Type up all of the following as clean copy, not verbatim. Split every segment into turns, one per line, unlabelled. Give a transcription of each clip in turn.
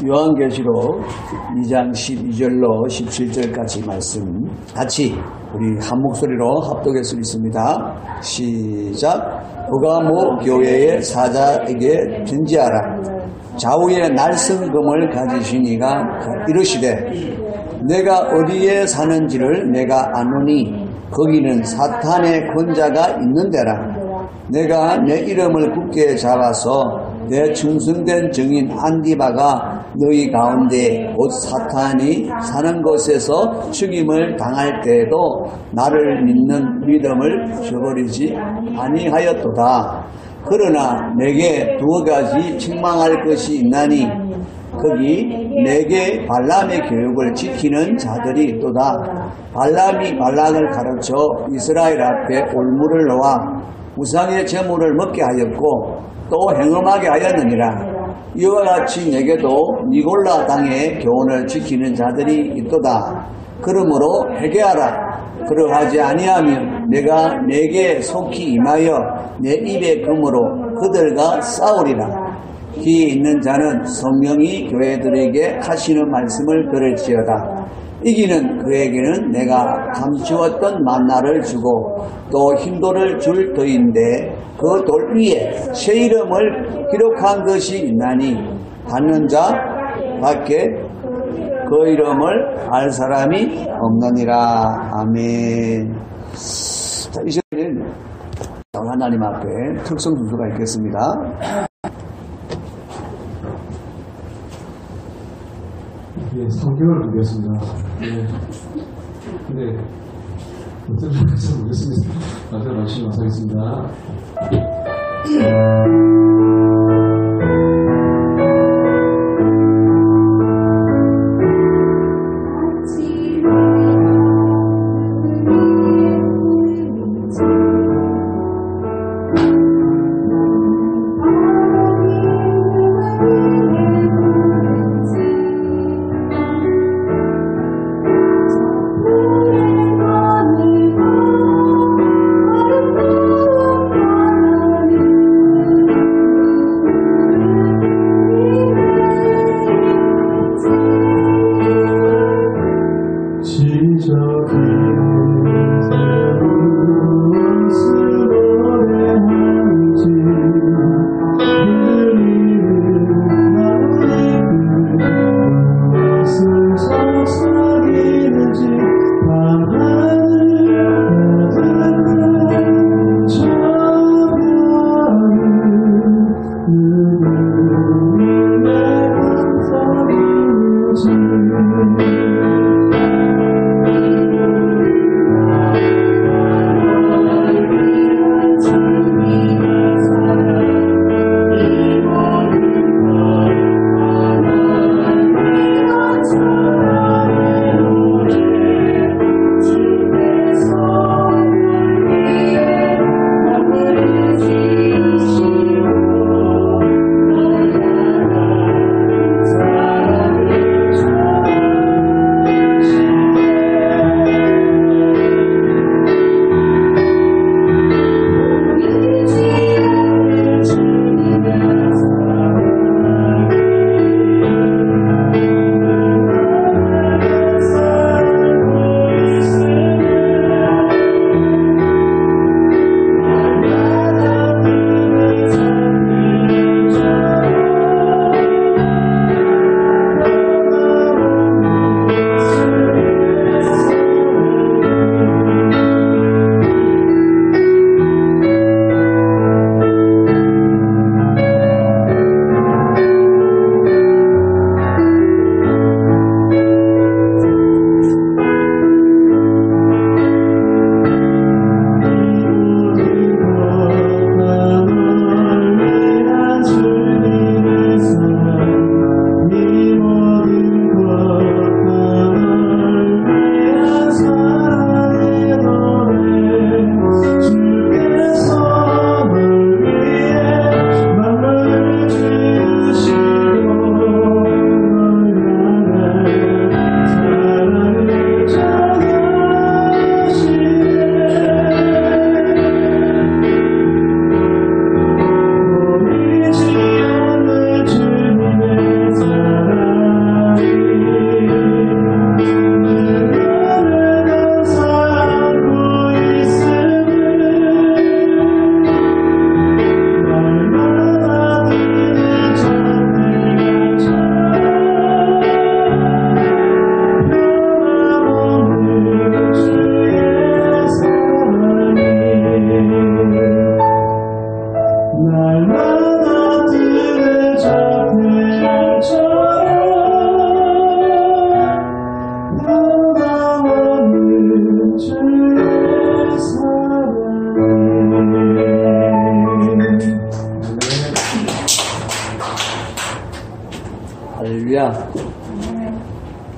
요한계시록 2장 12절로 17절까지 말씀 같이 우리 한 목소리로 합독했습니다. 시작. 버가모 교회의 사자에게 편지하라. 좌우에 날성금을 가지신 이가 이르시되 내가 어디에 사는지를 내가 아노니 거기는 사탄의 권자가 있는 데라. 내가 내 이름을 굳게 잡아서 내 충성된 증인 안디바가 너희 가운데 곧 사탄이 사는 곳에서 죽임을 당할 때에도 나를 믿는 믿음을 저버리지 아니하였도다. 그러나 내게 두어 가지 책망할 것이 있나니 거기 내게 발람의 교육을 지키는 자들이 있도다. 발람이 발락을 가르쳐 이스라엘 앞에 올무를 놓아 우상의 제물을 먹게 하였고 또 행음하게 하였느니라. 이와 같이 내게도 니골라 당의 교훈을 지키는 자들이 있도다. 그러므로 회개하라. 그러하지 아니하면 내가 내게 속히 임하여 내 입의 금으로 그들과 싸우리라. 귀 있는 자는 성령이 교회들에게 하시는 말씀을 들을지어다. 이기는 그에게는 내가 감추었던 만나를 주고 또 힘돌을 줄 터인데 그 돌 위에 새 이름을 기록한 것이 있나니 받는 자 밖에 그 이름을 알 사람이 없느니라. 아멘. 자, 이제는 하나님 앞에 특성 순서가 있겠습니다.
예, 3개월을 준비했습니다. 예. 근데, 어떤 분인지 모르겠습니다. 나중에 말씀 하겠습니다.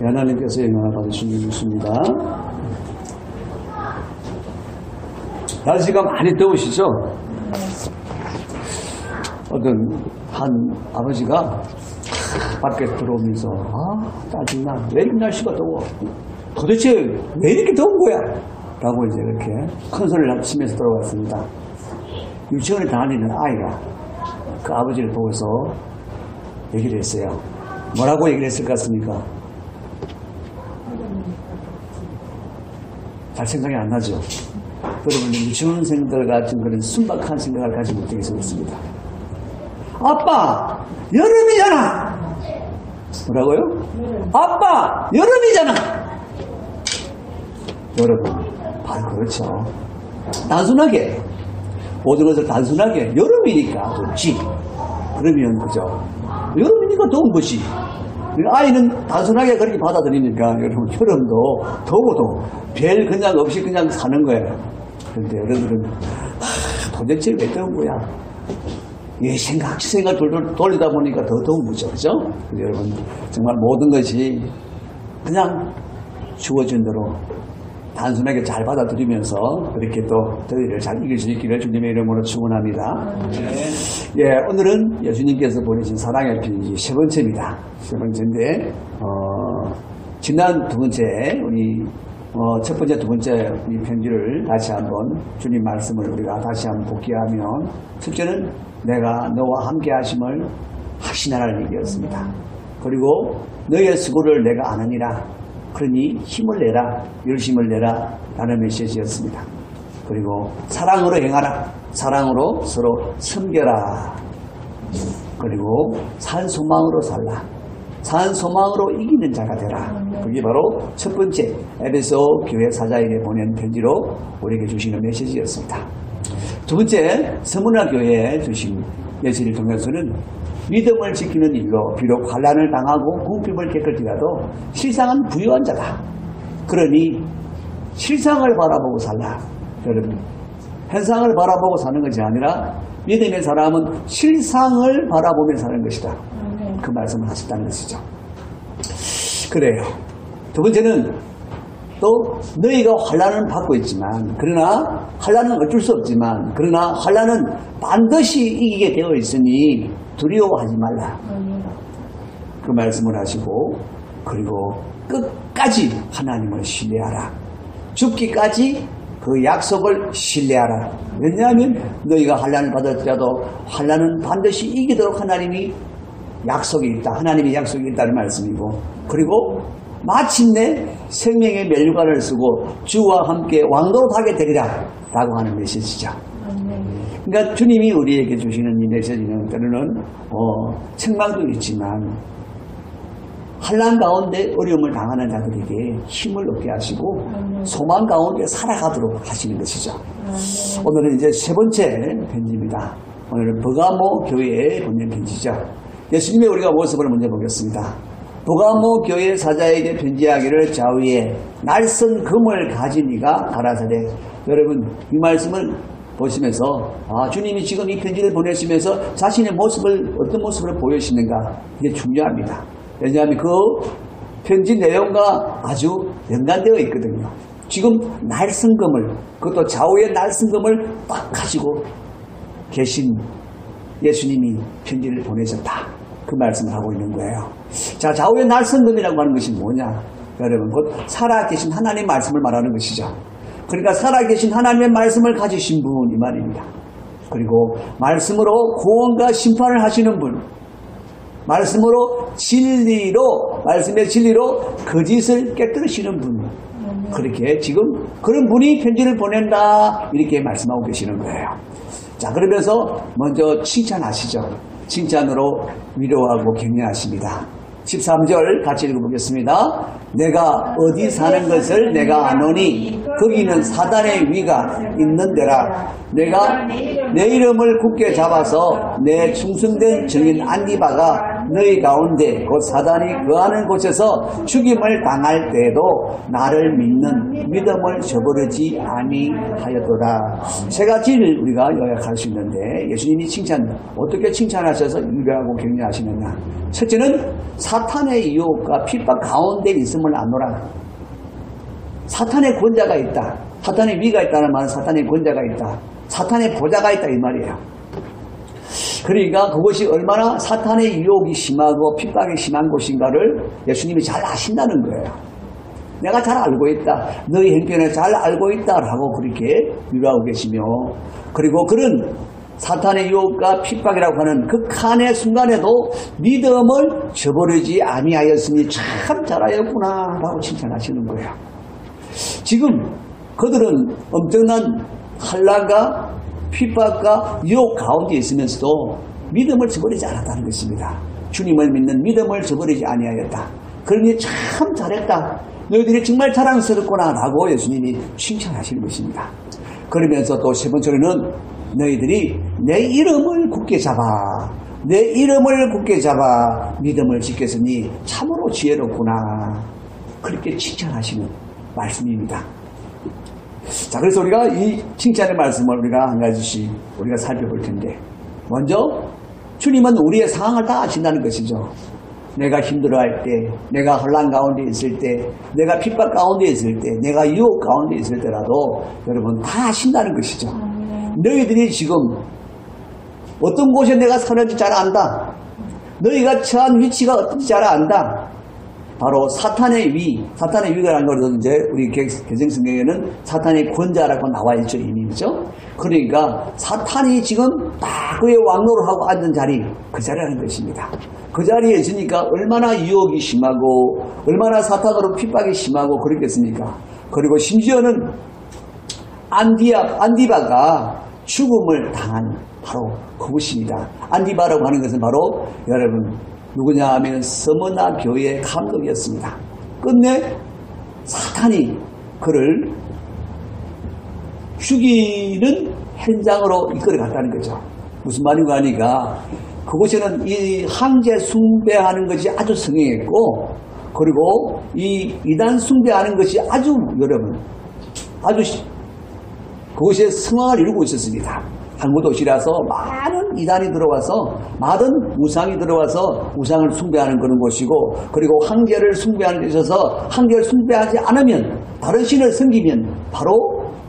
하나님께서 영광을 받으시는 것입니다. 날씨가 많이 더우시죠? 어떤 한 아버지가 밖에 들어오면서 짜증나. 왜 이렇게 날씨가 더워? 도대체 왜 이렇게 더운 거야? 라고 이제 이렇게 큰 소리를 치면서 들어왔습니다. 유치원에 다니는 아이가 그 아버지를 보고서 얘기를 했어요. 뭐라고 얘기를 했을 것 같습니까? 잘 생각이 안 나죠? 여러분, 유치원생들 같은 그런 순박한 생각을 가지고 못하게 있습니다. 아빠, 여름이잖아! 뭐라고요? 아빠, 여름이잖아! 여러분, 바로 그렇죠. 단순하게, 모든 것을 단순하게, 여름이니까 덥지. 그러면, 그죠? 여름이니까 더운 것이. 아이는 단순하게 그렇게 받아들이니까, 여러분, 여름도 더워도 별 그냥 없이 그냥 사는 거예요. 그런데 여러분들은, 도대체 왜 더운 거야? 이 생각 돌리다 보니까 더 더운 거죠. 그죠? 여러분, 정말 모든 것이 그냥 주어진 대로 단순하게 잘 받아들이면서 그렇게 또 더위를 잘 이길 수 있기를 주님의 이름으로 축원합니다. 예, 오늘은 예수님께서 보내신 사랑의 편지 세 번째입니다. 세 번째인데, 지난 두 번째, 우리, 첫 번째, 두 번째 이 편지를 다시 한번 주님 말씀을 우리가 다시 한번 복기하면, 첫째는 내가 너와 함께 하심을 확신하라는 얘기였습니다. 그리고 너의 수고를 내가 아느니라. 그러니 힘을 내라, 열심을 내라 라는 메시지였습니다. 그리고 사랑으로 행하라. 사랑으로 서로 섬겨라. 그리고 산 소망으로 살라. 산 소망으로 이기는 자가 되라. 그게 바로 첫 번째 에베소 교회 사자에게 보낸 편지로 우리에게 주시는 메시지였습니다. 두 번째 서문화 교회에 주신 메시지를 통해서는 믿음을 지키는 일로 비록 환난을 당하고 궁핍을 겪을지라도 실상은 부유한 자다. 그러니 실상을 바라보고 살라. 여러분, 현상을 바라보고 사는 것이 아니라 믿음의 사람은 실상을 바라보며 사는 것이다. 그 말씀을 하셨다는 것이죠. 그래요. 두 번째는 또 너희가 환난은 받고 있지만, 그러나 환난은 어쩔 수 없지만, 그러나 환난은 반드시 이기게 되어 있으니 두려워하지 말라. 그 말씀을 하시고, 그리고 끝까지 하나님을 신뢰하라. 죽기까지 그 약속을 신뢰하라. 왜냐하면 너희가 환난을 받을지라도 환난은 반드시 이기도록 하나님이 약속이 있다. 하나님의 약속이 있다는 말씀이고, 그리고 마침내 생명의 멸류관을 쓰고 주와 함께 왕노릇하게 되리라 라고 하는 메시지죠. 그러니까 주님이 우리에게 주시는 이 메시지는 때로는 책망도 있지만 환난 가운데 어려움을 당하는 자들에게 힘을 얻게 하시고 소망 가운데 살아가도록 하시는 것이죠. 오늘은 이제 세 번째 편지입니다. 오늘은 버가모 교회에 보낸 편지죠. 예수님의 우리가 모습을 먼저 보겠습니다. 버가모 교회 사자에게 편지하기를 좌우에 날선 금을 가진 이가 가라사대. 여러분, 이 말씀을 보시면서 주님이 지금 이 편지를 보내시면서 자신의 모습을 어떤 모습을 보여주시는가, 이게 중요합니다. 왜냐하면 그 편지 내용과 아주 연관되어 있거든요. 지금 날선 금을, 그것도 좌우에 날선 금을 딱 가지고 계신 예수님이 편지를 보내셨다. 그 말씀을 하고 있는 거예요. 자, 좌우에 날선 금이라고 하는 것이 뭐냐? 여러분, 곧 살아계신 하나님의 말씀을 말하는 것이죠. 그러니까 살아계신 하나님의 말씀을 가지신 분, 이 말입니다. 그리고 말씀으로 구원과 심판을 하시는 분, 말씀으로 진리로, 말씀의 진리로 거짓을 깨뜨리시는 분, 그렇게 지금 그런 분이 편지를 보낸다, 이렇게 말씀하고 계시는 거예요. 자, 그러면서 먼저 칭찬하시죠. 칭찬으로 위로하고 격려하십니다. 13절 같이 읽어보겠습니다. 내가 어디 사는 것을 내가 아노니 거기는 사단의 위가 있는 데라. 내가 내 이름을 굳게 잡아서 내 충성된 증인 안디바가 너희 가운데 곧 사단이 거하는 곳에서 죽임을 당할 때에도 나를 믿는 믿음을 저버리지 아니하였도다. 세 가지를 우리가 요약할 수 있는데 예수님이 어떻게 칭찬하셔서 유명하고 격려하시느냐. 첫째는 사탄의 유혹과 핍박 가운데 있음을 아노라. 사탄의 권자가 있다. 사탄의 위가 있다는 말은 사탄의 권자가 있다. 사탄의 보좌가 있다 이 말이에요. 그러니까 그것이 얼마나 사탄의 유혹이 심하고 핍박이 심한 곳인가를 예수님이 잘 아신다는 거예요. 내가 잘 알고 있다. 너희 형편을 잘 알고 있다라고 그렇게 위로하고 계시며, 그리고 그런 사탄의 유혹과 핍박이라고 하는 극한의 순간에도 믿음을 저버리지 아니하였으니 참 잘하였구나 라고 칭찬하시는 거예요. 지금 그들은 엄청난 환난과 핍박과 유혹 가운데 있으면서도 믿음을 저버리지 않았다는 것입니다. 주님을 믿는 믿음을 저버리지 아니하였다. 그러니 참 잘했다. 너희들이 정말 자랑스럽구나 라고 예수님이 칭찬하시는 것입니다. 그러면서 또 세 번째로는 너희들이 내 이름을 굳게 잡아, 내 이름을 굳게 잡아 믿음을 지켰으니 참으로 지혜롭구나. 그렇게 칭찬하시는 말씀입니다. 자, 그래서 우리가 이 칭찬의 말씀을 우리가 한 가지씩 우리가 살펴볼 텐데, 먼저 주님은 우리의 상황을 다 아신다는 것이죠. 내가 힘들어할 때, 내가 혼란 가운데 있을 때, 내가 핍박 가운데 있을 때, 내가 유혹 가운데 있을 때라도 여러분 다 아신다는 것이죠. 너희들이 지금 어떤 곳에 내가 서는지 잘 안다. 너희가 처한 위치가 어떤지 잘 안다. 바로 사탄의 위가라는 걸 이제 우리 개정성경에는 사탄의 권자라고 나와 있죠, 이미. 그죠? 그러니까 사탄이 지금 딱 그의 왕노를 하고 앉은 자리, 그 자리라는 것입니다. 그 자리에 있으니까 얼마나 유혹이 심하고 얼마나 사탄으로 핍박이 심하고 그렇겠습니까? 그리고 심지어는 안디바가 죽음을 당한 바로 그것입니다. 안디바라고 하는 것은 바로 여러분 누구냐 하면 서머나 교회 감독이었습니다. 끝내 사탄이 그를 죽이는 현장으로 이끌어갔다는 거죠. 무슨 말인가 하니까 그곳에는 이 황제 숭배하는 것이 아주 성행했고, 그리고 이 이단 숭배하는 것이 아주 여러분 아주 그것에 성황을 이루고 있었습니다. 항구 도시라서 많은 이단이 들어와서 많은 우상이 들어와서 우상을 숭배하는 그런 곳이고, 그리고 황제를 숭배하는 데 있어서 황제를 숭배하지 않으면 다른 신을 섬기면 바로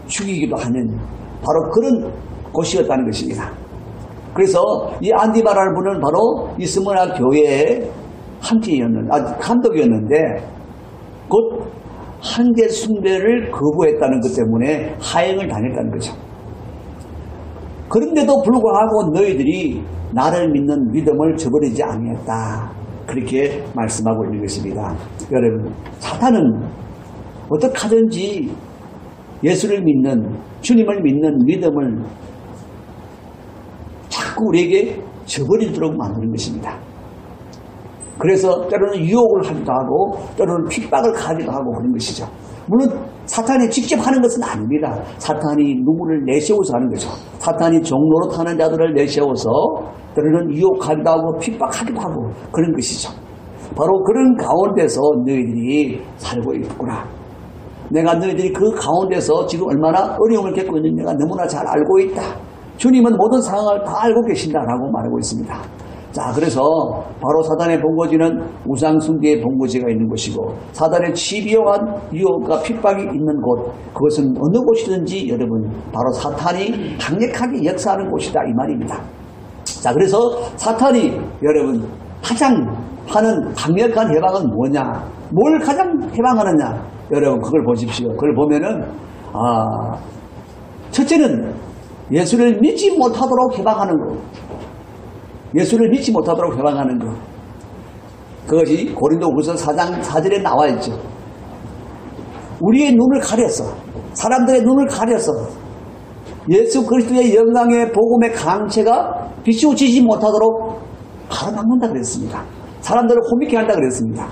죽이기도 하는 바로 그런 곳이었다는 것입니다. 그래서 이 안디바라는 분은 바로 이 스무나 교회의 감독이었는데 곧 황제 숭배를 거부했다는 것 때문에 하행을 당했다는 거죠. 그런데도 불구하고 너희들이 나를 믿는 믿음을 저버리지 아니했다. 그렇게 말씀하고 있는 것입니다. 여러분, 사탄은 어떻게 하든지 예수를 믿는, 주님을 믿는 믿음을 자꾸 우리에게 저버리도록 만드는 것입니다. 그래서 때로는 유혹을 하기도 하고 때로는 핍박을 가기도 하고 그런 것이죠. 물론 사탄이 직접 하는 것은 아닙니다. 사탄이 누구를 내세워서 하는 거죠. 사탄이 종로로 타는 자들을 내세워서 때로는 유혹하기도 하고 핍박하기도 하고 그런 것이죠. 바로 그런 가운데서 너희들이 살고 있구나. 내가 너희들이 그 가운데서 지금 얼마나 어려움을 겪고 있는지 내가 너무나 잘 알고 있다. 주님은 모든 상황을 다 알고 계신다라고 말하고 있습니다. 자, 그래서 바로 사단의 본거지는 우상숭배의 본거지가 있는 곳이고, 사단의 치비용한 유혹과 핍박이 있는 곳, 그것은 어느 곳이든지 여러분 바로 사탄이 강력하게 역사하는 곳이다 이 말입니다. 자, 그래서 사탄이 여러분 가장 하는 강력한 해방은 뭐냐, 뭘 가장 해방하느냐, 여러분 그걸 보십시오. 그걸 보면은 첫째는 예수를 믿지 못하도록 해방하는 것. 예수를 믿지 못하도록 해방하는 것. 그것이 고린도후서 4장 4절에 나와 있죠. 우리의 눈을 가렸어. 사람들의 눈을 가렸어. 예수 그리스도의 영광의 복음의 강체가 비추어지지 못하도록 가로막는다 그랬습니다. 사람들을 혼미케 한다 그랬습니다.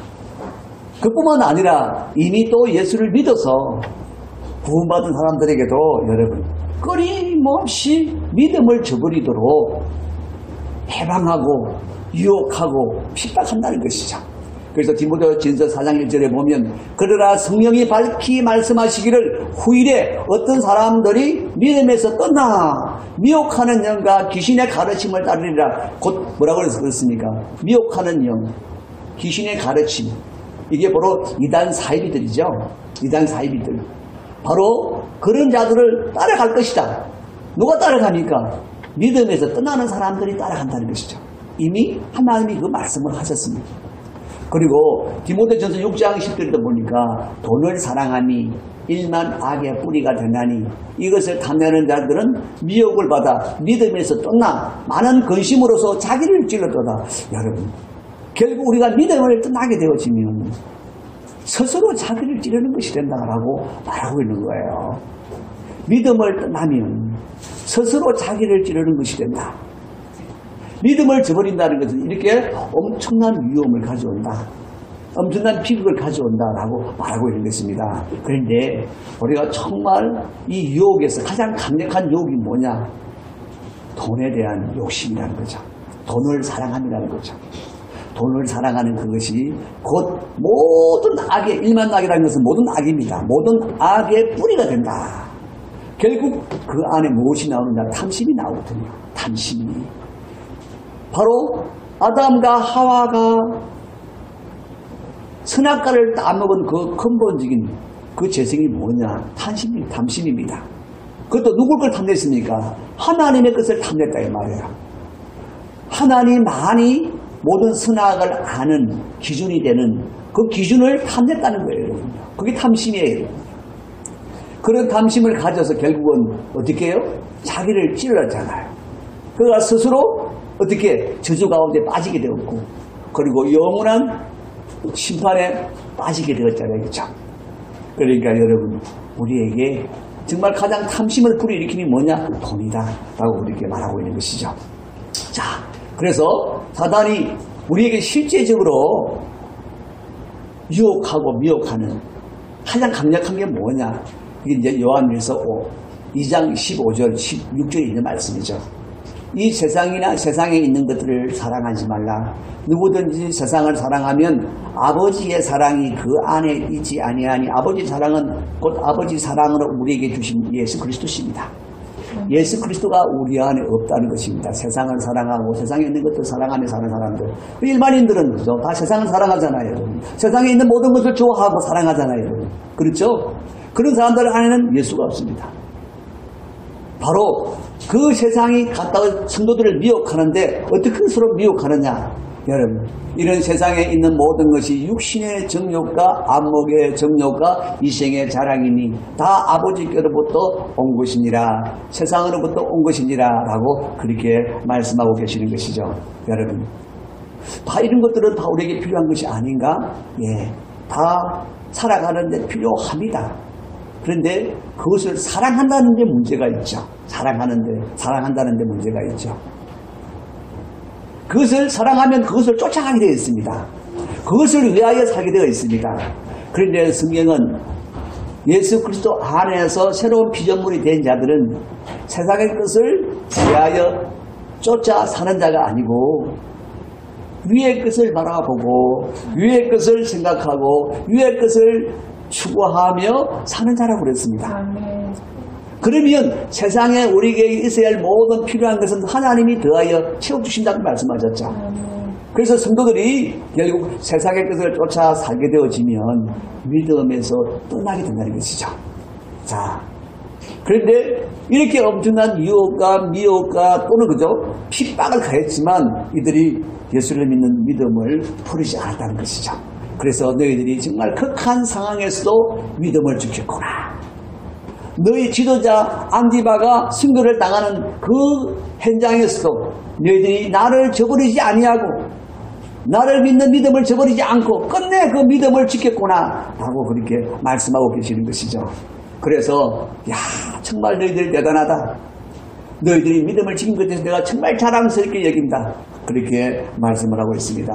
그뿐만 아니라 이미 또 예수를 믿어서 구원받은 사람들에게도 여러분 끊임없이 믿음을 저버리도록 해방하고 유혹하고 핍박한다는 것이죠. 그래서 디모데전서 4장 1절에 보면 그러나 성령이 밝히 말씀하시기를 후일에 어떤 사람들이 믿음에서 떠나 미혹하는 영과 귀신의 가르침을 따르리라. 곧 뭐라고 그랬습니까? 미혹하는 영, 귀신의 가르침. 이게 바로 이단 사이비들이죠. 이단 사이비들. 바로 그런 자들을 따라갈 것이다. 누가 따라갑니까? 믿음에서 떠나는 사람들이 따라간다는 것이죠. 이미 하나님이 그 말씀을 하셨습니다. 그리고 디모데전서 6장 10절에도 보니까 돈을 사랑함이 일만 악의 뿌리가 되나니 이것을 탐내는 자들은 미혹을 받아 믿음에서 떠나 많은 근심으로서 자기를 찔렀도다. 여러분, 결국 우리가 믿음을 떠나게 되어지면 스스로 자기를 찌르는 것이 된다라고 말하고 있는 거예요. 믿음을 떠나면 스스로 자기를 찌르는 것이 된다. 믿음을 저버린다는 것은 이렇게 엄청난 위험을 가져온다. 엄청난 비극을 가져온다라고 말하고 있는 것입니다. 그런데 우리가 정말 이 유혹에서 가장 강력한 유혹이 뭐냐? 돈에 대한 욕심이라는 거죠. 돈을 사랑함이라는 거죠. 돈을 사랑하는 그것이 곧 모든 악의 일만 악이라는 것은 모든 악입니다. 모든 악의 뿌리가 된다. 결국 그 안에 무엇이 나오느냐? 탐심이 나오거든요. 탐심이. 바로 아담과 하와가 선악과를 따먹은 그 근본적인 그 재성이 뭐냐? 탐심입니다. 그것도 누굴 걸 탐냈습니까? 하나님의 것을 탐냈다 이 말이에요. 하나님만이 모든 선악을 아는 기준이 되는 그 기준을 탐냈다는 거예요. 여러분. 그게 탐심이에요. 그런 탐심을 가져서 결국은 어떻게 해요? 자기를 찔렀잖아요. 그가 스스로 어떻게 저주 가운데 빠지게 되었고 그리고 영원한 심판에 빠지게 되었잖아요. 그렇죠? 그러니까 여러분 우리에게 정말 가장 탐심을 불러일으키는 뭐냐? 돈이다 라고 이렇게 말하고 있는 것이죠. 자, 그래서 사단이 우리에게 실제적으로 유혹하고 미혹하는 가장 강력한 게 뭐냐? 이게 이제 요한일서 2장 15절 16절에 있는 말씀이죠. 이 세상이나 세상에 있는 것들을 사랑하지 말라. 누구든지 세상을 사랑하면 아버지의 사랑이 그 안에 있지 아니하니 아버지 사랑은 곧 아버지 사랑으로 우리에게 주신 예수 그리스도십니다. 예수 그리스도가 우리 안에 없다는 것입니다. 세상을 사랑하고 세상에 있는 것들 사랑하며 사는 사람들. 일반인들은 그죠? 다 세상을 사랑하잖아요. 세상에 있는 모든 것을 좋아하고 사랑하잖아요. 그렇죠? 그런 사람들 안에는 예수가 없습니다. 바로 그 세상이 갖다가 성도들을 미혹하는데 어떻게 서로 미혹하느냐? 여러분, 이런 세상에 있는 모든 것이 육신의 정욕과 안목의 정욕과 이생의 자랑이니 다 아버지께로부터 온 것이니라. 세상으로부터 온 것이니라 라고 그렇게 말씀하고 계시는 것이죠. 여러분, 다 이런 것들은 다 우리에게 필요한 것이 아닌가? 예, 다 살아가는데 필요합니다. 그런데 그것을 사랑한다는 데 문제가 있죠. 사랑한다는 데 문제가 있죠. 그것을 사랑하면 그것을 쫓아가게 되어 있습니다. 그것을 위하여 살게 되어 있습니다. 그런데 성경은 예수 그리스도 안에서 새로운 피조물이 된 자들은 세상의 것을 위하여 쫓아 사는 자가 아니고 위의 것을 바라보고 위의 것을 생각하고 위의 것을 추구하며 사는 자라고 그랬습니다. 그러면 세상에 우리에게 있어야 할 모든 필요한 것은 하나님이 더하여 채워주신다고 말씀하셨죠. 그래서 성도들이 결국 세상의 것을 쫓아 살게 되어지면 믿음에서 떠나게 된다는 것이죠. 자, 그런데 이렇게 엄청난 유혹과 미혹과 또는 그죠? 핍박을 가했지만 이들이 예수를 믿는 믿음을 버리지 않았다는 것이죠. 그래서 너희들이 정말 극한 상황에서도 믿음을 지켰구나. 너희 지도자 안디바가 순교를 당하는 그 현장에서도 너희들이 나를 저버리지 아니하고 나를 믿는 믿음을 저버리지 않고 끝내 그 믿음을 지켰구나 라고 그렇게 말씀하고 계시는 것이죠. 그래서 야 정말 너희들 대단하다. 너희들이 믿음을 지킨 것에 대해서 내가 정말 자랑스럽게 여긴다. 그렇게 말씀을 하고 있습니다.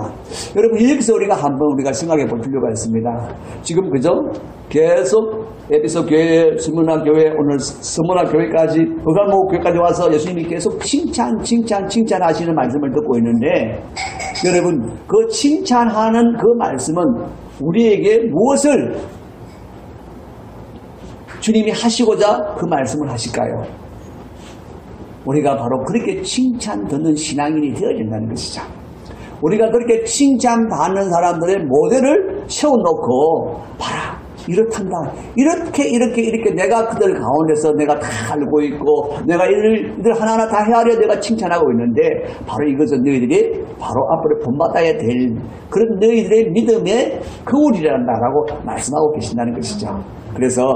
여러분 여기서 우리가 한번 우리가 생각해 볼 필요가 있습니다. 지금 그죠? 계속 에베소 교회, 스무나 교회, 오늘 스무나 교회까지 버갈모 교회까지 와서 예수님이 계속 칭찬하시는 말씀을 듣고 있는데 여러분, 그 칭찬하는 그 말씀은 우리에게 무엇을 주님이 하시고자 그 말씀을 하실까요? 우리가 바로 그렇게 칭찬 듣는 신앙인이 되어야 된다는 것이죠. 우리가 그렇게 칭찬받는 사람들의 모델을 세워놓고 봐라, 이렇단다, 이렇게 내가 그들 가운데서 내가 다 알고 있고 내가 이들 하나하나 다 헤아려 내가 칭찬하고 있는데 바로 이것은 너희들이 바로 앞으로 본받아야 될 그런 너희들의 믿음의 거울이란다라고 말씀하고 계신다는 것이죠. 그래서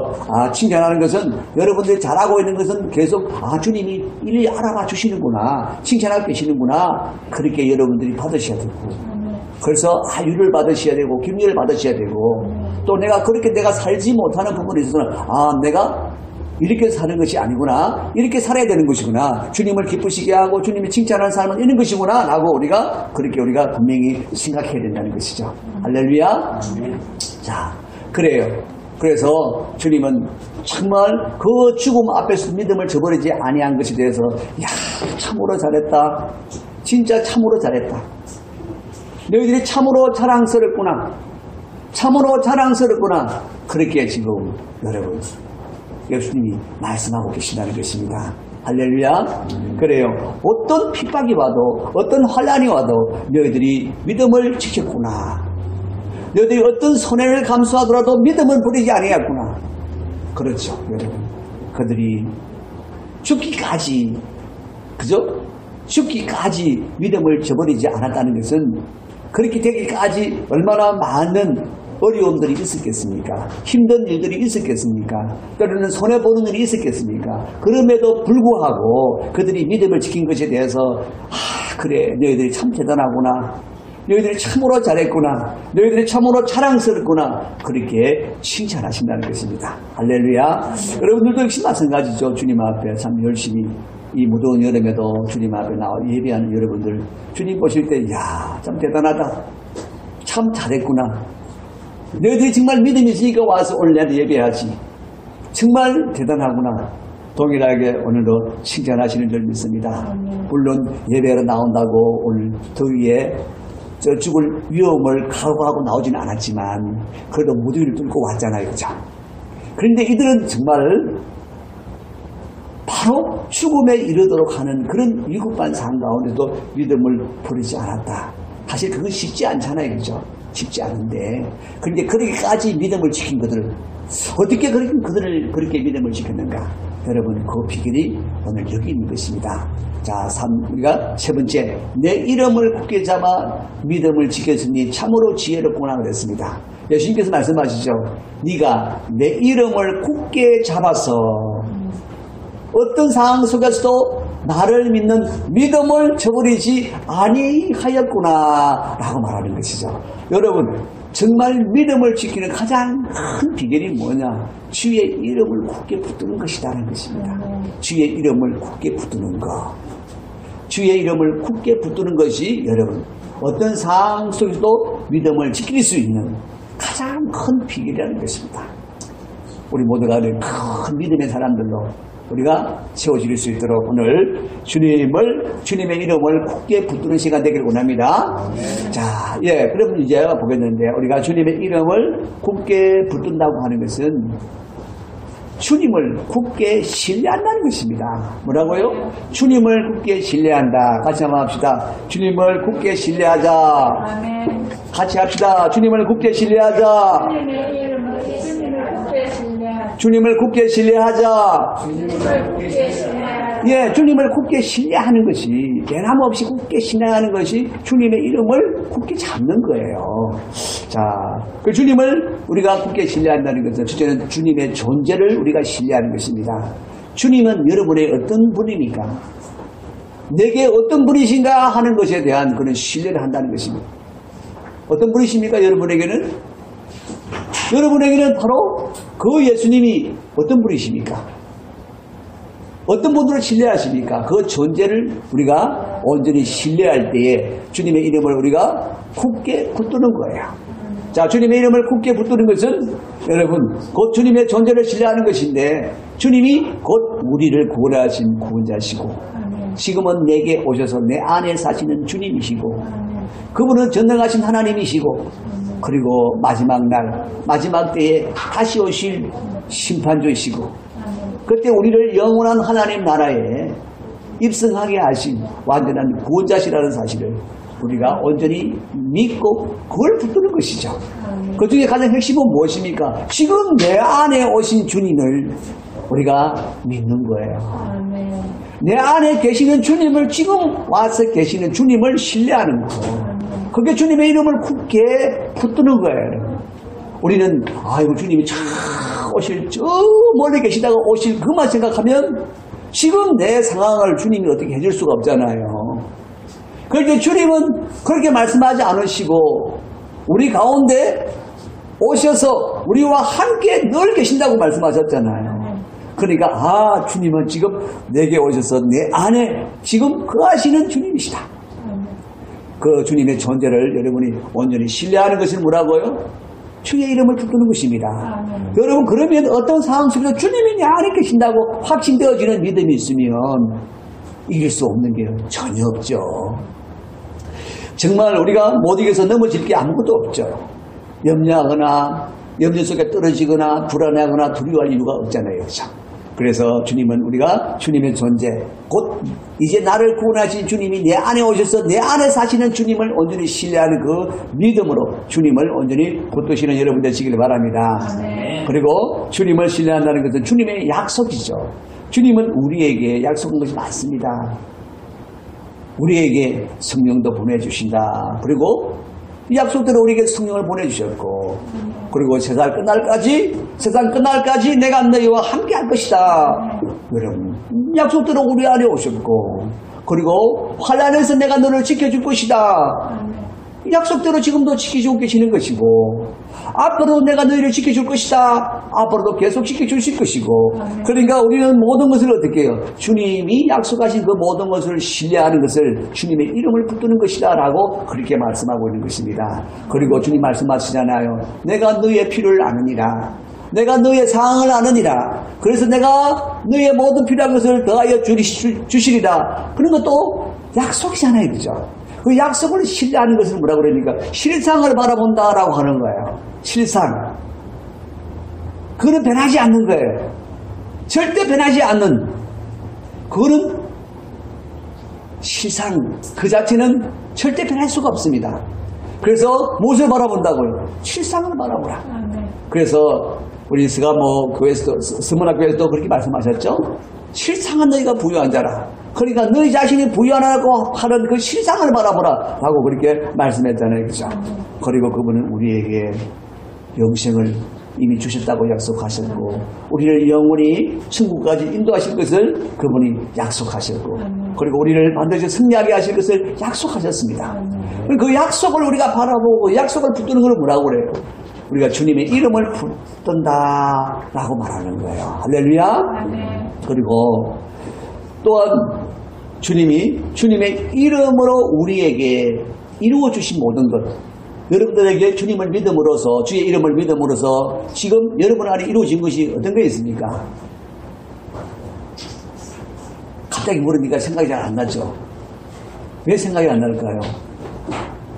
칭찬하는 것은 여러분들이 잘하고 있는 것은 계속 주님이 일일이 알아봐 주시는구나, 칭찬하고 계시는구나, 그렇게 여러분들이 받으셔야 되고, 그래서 유를 받으셔야 되고 격려를 받으셔야 되고, 또 내가 그렇게 내가 살지 못하는 부분에 있어서는 내가 이렇게 사는 것이 아니구나, 이렇게 살아야 되는 것이구나, 주님을 기쁘시게 하고 주님이 칭찬하는 삶은 이런 것이구나 라고 우리가 분명히 생각해야 된다는 것이죠. 할렐루야. 자, 그래요. 그래서 주님은 정말 그 죽음 앞에서 믿음을 저버리지 아니한 것에 대해서 참으로 잘했다, 진짜 참으로 잘했다, 너희들이 참으로 자랑스럽구나, 참으로 자랑스럽구나, 그렇게 지금 여러분 예수님이 말씀하고 계신다는 것입니다. 할렐루야. 그래요. 어떤 핍박이 와도 어떤 환난이 와도 너희들이 믿음을 지켰구나, 너희들이 어떤 손해를 감수하더라도 믿음을 버리지 아니했구나. 그렇죠, 여러분. 그들이 죽기까지, 그죠? 죽기까지 믿음을 저버리지 않았다는 것은 그렇게 되기까지 얼마나 많은 어려움들이 있었겠습니까? 힘든 일들이 있었겠습니까? 때로는 손해보는 일이 있었겠습니까? 그럼에도 불구하고 그들이 믿음을 지킨 것에 대해서 그래, 너희들이 참 대단하구나, 너희들이 참으로 잘했구나, 너희들이 참으로 자랑스럽구나, 그렇게 칭찬하신다는 것입니다. 할렐루야. 여러분들도 역시 마찬가지죠. 주님 앞에 참 열심히 이 무더운 여름에도 주님 앞에 나와 예배하는 여러분들, 주님 보실 때 참 대단하다, 참 잘했구나, 너희들이 정말 믿음이 있으니까 와서 오늘 나도 예배하지, 정말 대단하구나, 동일하게 오늘도 칭찬하시는 줄 믿습니다. 물론 예배하러 나온다고 오늘 더위에 죽을 위험을 각오하고 나오지는 않았지만 그래도 무더위를 뚫고 왔잖아요. 그죠? 그런데 이들은 정말 바로 죽음에 이르도록 하는 그런 위급한 상황 가운데도 믿음을 버리지 않았다. 사실 그건 쉽지 않잖아요. 그죠? 쉽지 않은데, 그런데 그렇게까지 믿음을 지킨 그들을 어떻게 그들을 그렇게 믿음을 지켰는가? 여러분, 그 비결이 오늘 여기 있는 것입니다. 자, 우리가 세 번째, 내 이름을 굳게 잡아 믿음을 지켰으니 참으로 지혜롭구나 그랬습니다. 예수님께서 말씀하시죠. 네가 내 이름을 굳게 잡아서 어떤 상황 속에서도 나를 믿는 믿음을 저버리지 아니하였구나 라고 말하는 것이죠. 여러분, 정말 믿음을 지키는 가장 큰 비결이 뭐냐? 주의 이름을 굳게 붙드는 것이라는 것입니다. 주의 이름을 굳게 붙드는 것. 주의 이름을 굳게 붙드는 것이 여러분 어떤 상황 속에서도 믿음을 지킬 수 있는 가장 큰 비결이라는 것입니다. 우리 모두가 큰 믿음의 사람들로 우리가 세워질 수 있도록 오늘 주님의 이름을 굳게 붙드는 시간 되기를 원합니다. 자, 그럼 이제 보겠는데, 우리가 주님의 이름을 굳게 붙든다고 하는 것은 주님을 굳게 신뢰한다는 것입니다. 뭐라고요? 주님을 굳게 신뢰한다. 같이 한번 합시다. 주님을 굳게 신뢰하자.
아멘.
같이 합시다. 주님을 굳게 신뢰하자.
주님의 이름을 굳게 신뢰하자.
주님을 굳게 신뢰하자.
주님을 굳게 신뢰하자.
주님을 굳게 신뢰하는 것이, 변함없이 굳게 신뢰하는 것이 주님의 이름을 굳게 잡는 거예요. 자, 그 주님을 우리가 굳게 신뢰한다는 것은 첫째는 주님의 존재를 우리가 신뢰하는 것입니다. 주님은 여러분의 어떤 분입니까? 내게 어떤 분이신가 하는 것에 대한 그런 신뢰를 한다는 것입니다. 어떤 분이십니까? 여러분에게는 바로 그 예수님이 어떤 분이십니까? 어떤 분들을 신뢰하십니까? 그 존재를 우리가 온전히 신뢰할 때에 주님의 이름을 우리가 굳게 붙드는 거예요. 자, 주님의 이름을 굳게 붙드는 것은 여러분 곧 주님의 존재를 신뢰하는 것인데, 주님이 곧 우리를 구원하신 구원자시고 지금은 내게 오셔서 내 안에 사시는 주님이시고 그분은 전능하신 하나님이시고 그리고 마지막 날 마지막 때에 다시 오실 심판주이시고 그때 우리를 영원한 하나님 나라에 입성하게 하신 완전한 구원자시라는 사실을 우리가 온전히 믿고 그걸 붙드는 것이죠. 그 중에 가장 핵심은 무엇입니까? 지금 내 안에 오신 주님을 우리가 믿는 거예요. 내 안에 계시는 주님을 지금 와서 계시는 주님을 신뢰하는 거예요. 그게 주님의 이름을 굳게 붙드는 거예요. 우리는 아이고 주님이 참 오실 저 멀리 계시다가 오실 그만 생각하면 지금 내 상황을 주님이 어떻게 해줄 수가 없잖아요. 그런데 주님은 그렇게 말씀하지 않으시고 우리 가운데 오셔서 우리와 함께 늘 계신다고 말씀하셨잖아요. 그러니까 주님은 지금 내게 오셔서 내 안에 지금 거하시는 주님이시다. 그 주님의 존재를 여러분이 온전히 신뢰하는 것은 뭐라고요? 주의 이름을 붙드는 것입니다. 여러분 그러면 어떤 상황 속에서 주님이 내 안에 계신다고 확신되어지는 믿음이 있으면 이길 수 없는 게 전혀 없죠. 정말 우리가 못 이겨서 넘어질 게 아무것도 없죠. 염려하거나 염려 속에 떨어지거나 불안해하거나 두려워할 이유가 없잖아요. 그렇죠? 그래서 주님은 우리가 주님의 존재 곧 이제 나를 구원하신 주님이 내 안에 오셔서 내 안에 사시는 주님을 온전히 신뢰하는 그 믿음으로 주님을 온전히 붙드시는 여러분 되시길 바랍니다. 그리고 주님을 신뢰한다는 것은 주님의 약속이죠. 주님은 우리에게 약속한 것이 많습니다. 우리에게 성령도 보내주신다. 그리고 이 약속대로 우리에게 성령을 보내주셨고 그리고 세상 끝날까지 내가 너희와 함께 할 것이다. 여러분 약속대로 우리 안에 오셨고 그리고 환난에서 내가 너를 지켜줄 것이다. 약속대로 지금도 지켜주고 계시는 것이고 앞으로 내가 너희를 지켜줄 것이다. 앞으로도 계속 지켜주실 것이고 그러니까 우리는 모든 것을 어떻게 해요? 주님이 약속하신 그 모든 것을 신뢰하는 것을 주님의 이름을 붙드는 것이다 라고 그렇게 말씀하고 있는 것입니다. 그리고 주님 말씀하시잖아요. 내가 너희의 필요를 아느니라. 내가 너희의 상황을 아느니라. 그래서 내가 너희의 모든 필요한 것을 더하여 주시리라. 그런 것도 약속이잖아요. 그죠? 그 약속을 신뢰하는 것은 뭐라고 그러니까 실상을 바라본다라고 하는 거예요. 실상. 그거는 변하지 않는 거예요. 절대 변하지 않는. 그거는 실상 그 자체는 절대 변할 수가 없습니다. 그래서 무엇을 바라본다고요? 실상을 바라보라. 그래서 우리 스가모 교회에서도 스무나 교회에서도 그렇게 말씀하셨죠. 실상은 너희가 부유한 자라. 그러니까 너희 자신이 부유하라고 하는 그 실상을 바라보라 라고 그렇게 말씀했잖아요. 그죠? 그리고 그분은 우리에게 영생을 이미 주셨다고 약속하셨고 우리를 영원히 천국까지 인도하실 것을 그분이 약속하셨고 그리고 우리를 반드시 승리하게 하실 것을 약속하셨습니다. 그 약속을 우리가 바라보고 약속을 붙드는 걸 뭐라고 그래요? 우리가 주님의 이름을 붙든다 라고 말하는 거예요. 할렐루야. 그리고 또한 주님의 이름으로 우리에게 이루어 주신 모든 것 여러분들에게 주님을 믿음으로써 주의 이름을 믿음으로써 지금 여러분 안에 이루어진 것이 어떤 게 있습니까? 갑자기 물으니까 생각이 잘 안 나죠. 왜 생각이 안 날까요?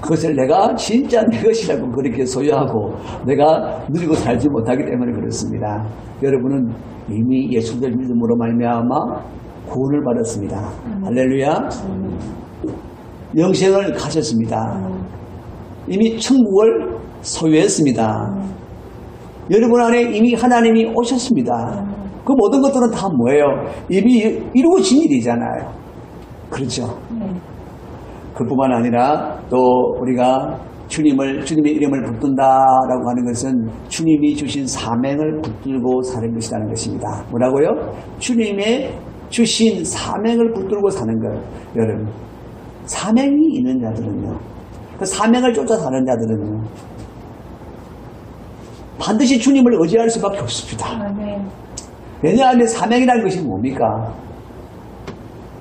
그것을 내가 진짜 내 것이라고 그렇게 소유하고 내가 누리고 살지 못하기 때문에 그렇습니다. 여러분은 이미 예수를 믿음으로 말미암아 구원을 받았습니다. 할렐루야. 영생을 가졌습니다. 이미 천국을 소유했습니다. 여러분 안에 이미 하나님이 오셨습니다. 그 모든 것들은 다 뭐예요? 이미 이루어진 일이잖아요. 그렇죠? 그뿐만 아니라 또 우리가 주님의 이름을 붙든다라고 하는 것은 주님이 주신 사명을 붙들고 사는 것이라는 것입니다. 뭐라고요? 주님의 주신 사명을 붙들고 사는 거예요. 여러분, 사명이 있는 자들은요, 그 사명을 쫓아 사는 자들은요, 반드시 주님을 의지할 수밖에 없습니다. 왜냐하면 사명이라는 것이 뭡니까?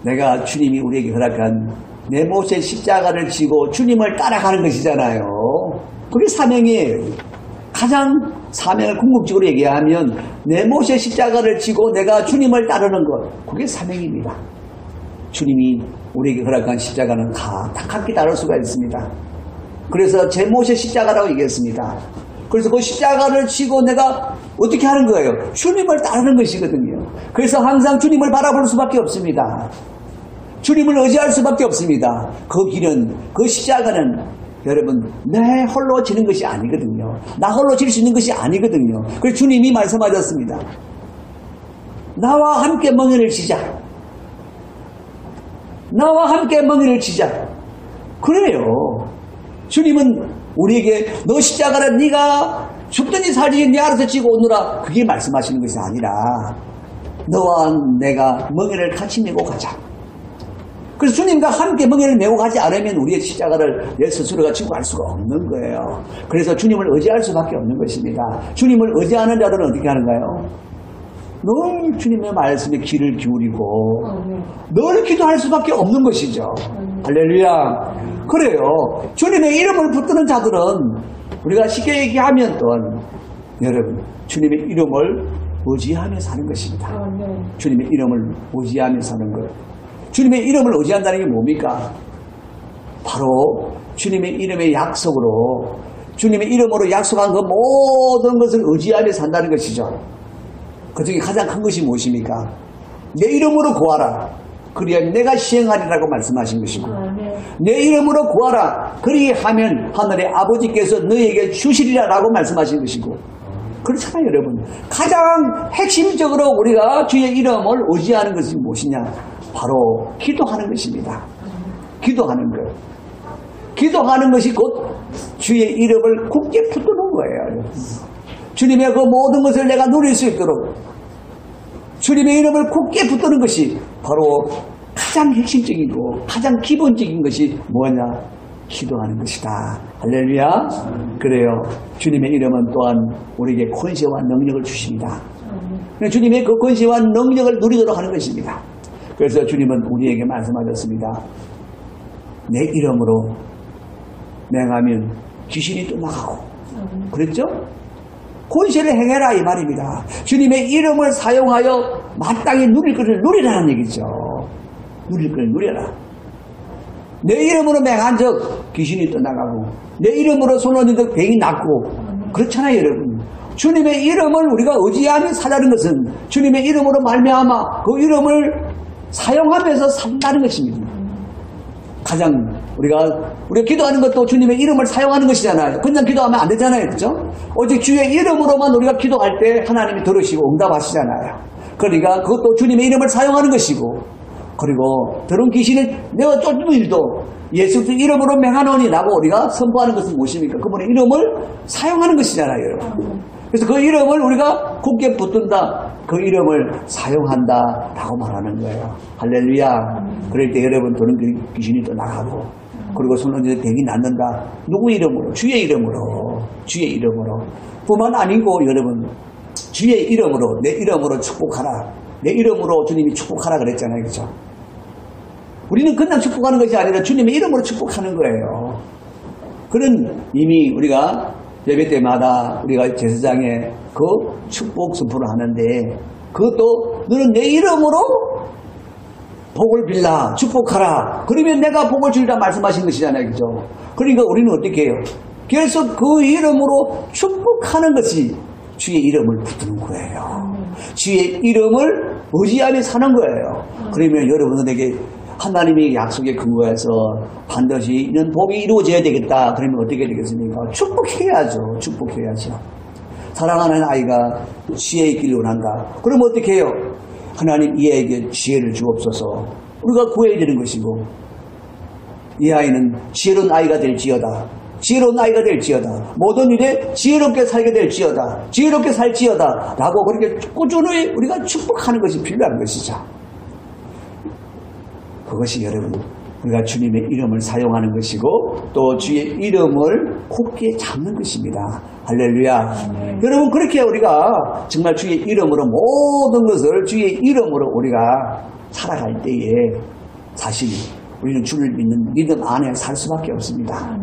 내가 주님이 우리에게 허락한 내 몫의 십자가를 지고 주님을 따라가는 것이잖아요. 그게 사명이에요. 가장 사명을 궁극적으로 얘기하면 내 몫의 십자가를 지고 내가 주님을 따르는 것, 그게 사명입니다. 주님이 우리에게 허락한 십자가는 다 각기 다를 수가 있습니다. 그래서 제못의 십자가라고 얘기했습니다. 그래서 그 십자가를 치고 내가 어떻게 하는 거예요? 주님을 따르는 것이거든요. 그래서 항상 주님을 바라볼 수밖에 없습니다. 주님을 의지할 수밖에 없습니다. 그 길은, 그 십자가는 여러분 내 홀로 지는 것이 아니거든요. 나 홀로 질 수 있는 것이 아니거든요. 그래서 주님이 말씀하셨습니다. 나와 함께 멍에를 지자. 나와 함께 멍에를 지자. 그래요. 주님은 우리에게 너 십자가를 네가 죽든지 살든지 네 알아서 지고 오느라 그게 말씀하시는 것이 아니라 너와 내가 멍에를 같이 메고 가자. 그래서 주님과 함께 멍에를 메고 가지 않으면 우리의 십자가를 내 스스로가 지고 갈 수가 없는 거예요. 그래서 주님을 의지할 수밖에 없는 것입니다. 주님을 의지하는 자들은 어떻게 하는가요? 늘 주님의 말씀에 귀를 기울이고 늘 기도할 수밖에 없는 것이죠. 할렐루야. 그래요. 주님의 이름을 붙드는 자들은 우리가 쉽게 얘기하면 또 여러분 주님의 이름을 의지하며 사는 것입니다. 주님의 이름을 의지하며 사는 것. 주님의 이름을 의지한다는 게 뭡니까? 바로 주님의 이름의 약속으로 주님의 이름으로 약속한 그 모든 것을 의지하며 산다는 것이죠. 그 중에 가장 큰 것이 무엇입니까? 내 이름으로 구하라. 그리야 내가 시행하리라고 말씀하신 것이고 내 이름으로 구하라. 그리하면 하늘의 아버지께서 너희에게 주시리라고 말씀하신 것이고 그렇잖아요 여러분. 가장 핵심적으로 우리가 주의 이름을 의지하는 것이 무엇이냐? 바로 기도하는 것입니다. 기도하는 것. 기도하는 것이 곧 주의 이름을 굳게 붙드는 거예요. 주님의 그 모든 것을 내가 누릴 수 있도록 주님의 이름을 굳게 붙드는 것이 바로 가장 핵심적이고 가장 기본적인 것이 뭐냐? 기도하는 것이다. 할렐루야. 그래요. 주님의 이름은 또한 우리에게 권세와 능력을 주십니다. 주님의 그 권세와 능력을 누리도록 하는 것입니다. 그래서 주님은 우리에게 말씀하셨습니다. 내 이름으로 맹하면 귀신이 또 나가고 그랬죠? 권세를 행해라 이 말입니다. 주님의 이름을 사용하여 마땅히 누릴 것을 누리라는 얘기죠. 누릴 것을 누려라. 내 이름으로 맹한 적 귀신이 떠나가고 내 이름으로 손 얹은 적 병이 낫고 그렇잖아요 여러분. 주님의 이름을 우리가 의지하며 살라는 것은 주님의 이름으로 말미암아 그 이름을 사용하면서 산다는 것입니다. 가장 우리가 기도하는 것도 주님의 이름을 사용하는 것이잖아요. 그냥 기도하면 안 되잖아요. 그렇죠? 오직 주의 이름으로만 우리가 기도할 때 하나님이 들으시고 응답하시잖아요. 그러니까 그것도 주님의 이름을 사용하는 것이고 그리고 더러운 귀신을 내가 쫓는 일도 예수 이름으로 맹하노니라고 우리가 선포하는 것은 무엇입니까? 그분의 이름을 사용하는 것이잖아요. 여러분. 그래서 그 이름을 우리가 굳게 붙든다. 그 이름을 사용한다 라고 말하는 거예요. 할렐루야. 그럴 때 여러분 더러운 귀신이 또 나가고 그리고 손 얹은 병이 낫는다. 누구 이름으로? 주의 이름으로. 주의 이름으로. 뿐만 아니고 여러분 주의 이름으로 내 이름으로 축복하라. 내 이름으로 주님이 축복하라 그랬잖아요. 그렇죠? 우리는 그냥 축복하는 것이 아니라 주님의 이름으로 축복하는 거예요. 그런 이미 우리가 예배 때마다 우리가 제사장에 그 축복 선포를 하는데 그것도 너는 내 이름으로 복을 빌라 축복하라 그러면 내가 복을 주리라 말씀하신 것이잖아요. 그죠? 그러니까 우리는 어떻게 해요? 계속 그 이름으로 축복하는 것이 주의 이름을 붙드는 거예요. 주의 이름을 의지하며 사는 거예요. 그러면 여러분들에게 하나님의 약속에 근거해서 반드시 이런 복이 이루어져야 되겠다. 그러면 어떻게 되겠습니까? 축복해야죠. 축복해야죠. 사랑하는 아이가 지혜의 길을 원한다. 그러면 어떻게 해요? 하나님 이 아이에게 지혜를 주옵소서. 우리가 구해야 되는 것이고 이 아이는 지혜로운 아이가 될지어다. 지혜로운 아이가 될지어다. 모든 일에 지혜롭게 살게 될지어다. 지혜롭게 살지어다. 라고 그렇게 꾸준히 우리가 축복하는 것이 필요한 것이죠. 그것이 여러분 우리가 주님의 이름을 사용하는 것이고 또 주의 이름을 굳게 잡는 것입니다. 할렐루야. 여러분 그렇게 우리가 정말 주의 이름으로 모든 것을 주의 이름으로 우리가 살아갈 때에 사실 우리는 주를 믿는 믿음 안에 살 수밖에 없습니다.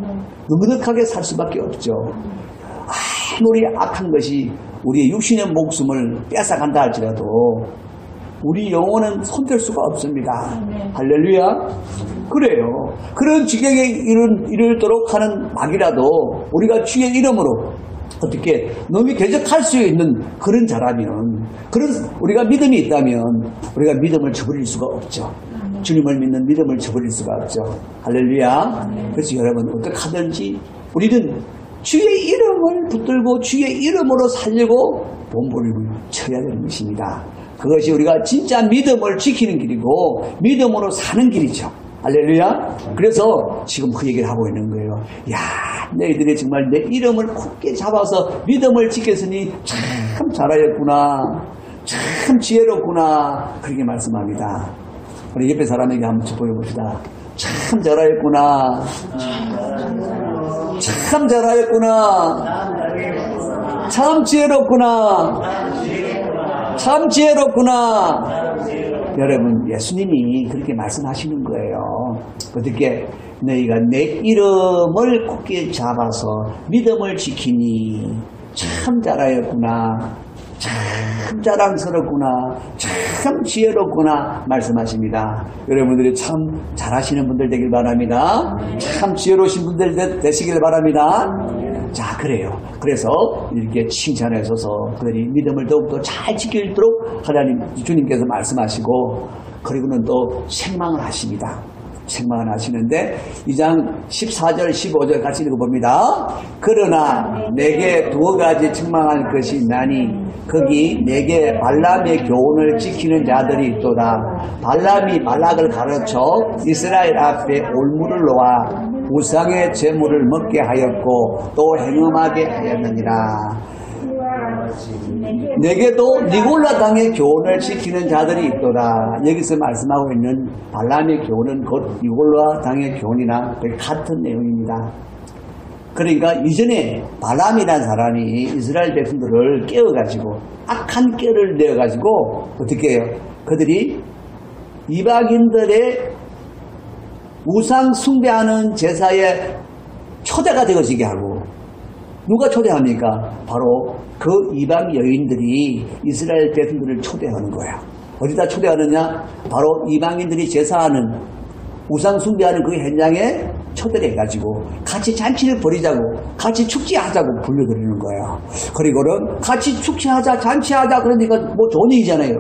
넉넉하게 살 수밖에 없죠. 아무리 악한 것이 우리의 육신의 목숨을 뺏어간다 할지라도 우리 영혼은 손댈 수가 없습니다. 할렐루야. 그래요. 그런 지경에 이르도록 하는 막이라도 우리가 주의 이름으로 어떻게 놈이 대적할 수 있는 그런 자라면, 그런 우리가 믿음이 있다면 우리가 믿음을 저버릴 수가 없죠. 주님을 믿는 믿음을 저버릴 수가 없죠. 할렐루야. 그래서 여러분 어떻게 하든지 우리는 주의 이름을 붙들고 주의 이름으로 살려고 몸부림을 쳐야 되는 것입니다. 그것이 우리가 진짜 믿음을 지키는 길이고 믿음으로 사는 길이죠. 할렐루야. 그래서 지금 그 얘기를 하고 있는 거예요. 야, 너희들이 정말 내 이름을 굳게 잡아서 믿음을 지켰으니 참 잘하였구나, 참 지혜롭구나, 그렇게 말씀합니다. 우리 옆에 사람에게 한번 보여봅시다. 참 잘하였구나, 참 잘하였구나, 참 지혜롭구나, 참 지혜롭구나. 여러분, 예수님이 그렇게 말씀하시는 거예요. 어떻게 너희가 내 이름을 굳게 잡아서 믿음을 지키니 참 잘하였구나, 참 자랑스럽구나, 참 지혜롭구나 말씀하십니다. 여러분들이 참 잘하시는 분들 되길 바랍니다. 참 지혜로우신 분들 되시길 바랍니다. 자, 그래요. 그래서 이렇게 칭찬하셔서 그들이 믿음을 더욱더 잘 지키도록 하나님 주님께서 말씀하시고, 그리고는 또 책망을 하십니다. 책망을 하시는데 2장 14절 15절 같이 읽어봅니다. 그러나 내게 두 가지 책망할 것이 있나니 거기 내게 발람의 교훈을 지키는 자들이 있도다. 발람이 발락을 가르쳐 이스라엘 앞에 올무를 놓아 우상의 제물을 먹게 하였고 또 행음하게 하였느니라. 내게도 니골라 당의 교훈을 지키는 자들이 있도다. 여기서 말씀하고 있는 발람의 교훈은 곧 니골라 당의 교훈이나 거의 같은 내용입니다. 그러니까 이전에 발람이라는 사람이 이스라엘 백성들을 깨워가지고 악한 깨를 내어가지고 어떻게 해요? 그들이 이방인들의 우상 숭배하는 제사에 초대가 되어지게 하고, 누가 초대합니까? 바로 그 이방 여인들이 이스라엘 백성들을 초대하는 거야. 어디다 초대하느냐? 바로 이방인들이 제사하는 우상 숭배하는 그 현장에 초대를 해가지고 같이 잔치를 벌이자고, 같이 축제하자고 불러들이는 거예요. 그리고는 같이 축제하자, 잔치하자, 그러니까 뭐 좋은 일이잖아요.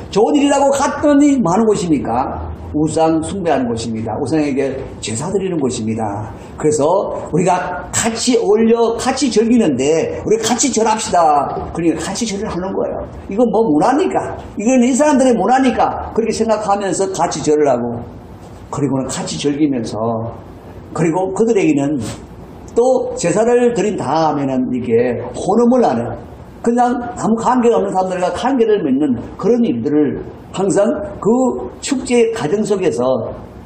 좋은 일이라고 갔더니 뭐 하는 곳입니까? 우상 숭배하는 곳입니다. 우상에게 제사 드리는 곳입니다. 그래서 우리가 같이 어울려 같이 즐기는데 우리 같이 절합시다. 그러니까 같이 절을 하는 거예요. 이건 뭐 문화니까, 이건 이 사람들의 문화니까 그렇게 생각하면서 같이 절을 하고, 그리고는 같이 즐기면서, 그리고 그들에게는 또 제사를 드린 다음에는 이게 혼음을 하는, 그냥 아무 관계가 없는 사람들과 관계를 맺는 그런 일들을 항상 그 축제의 과정 속에서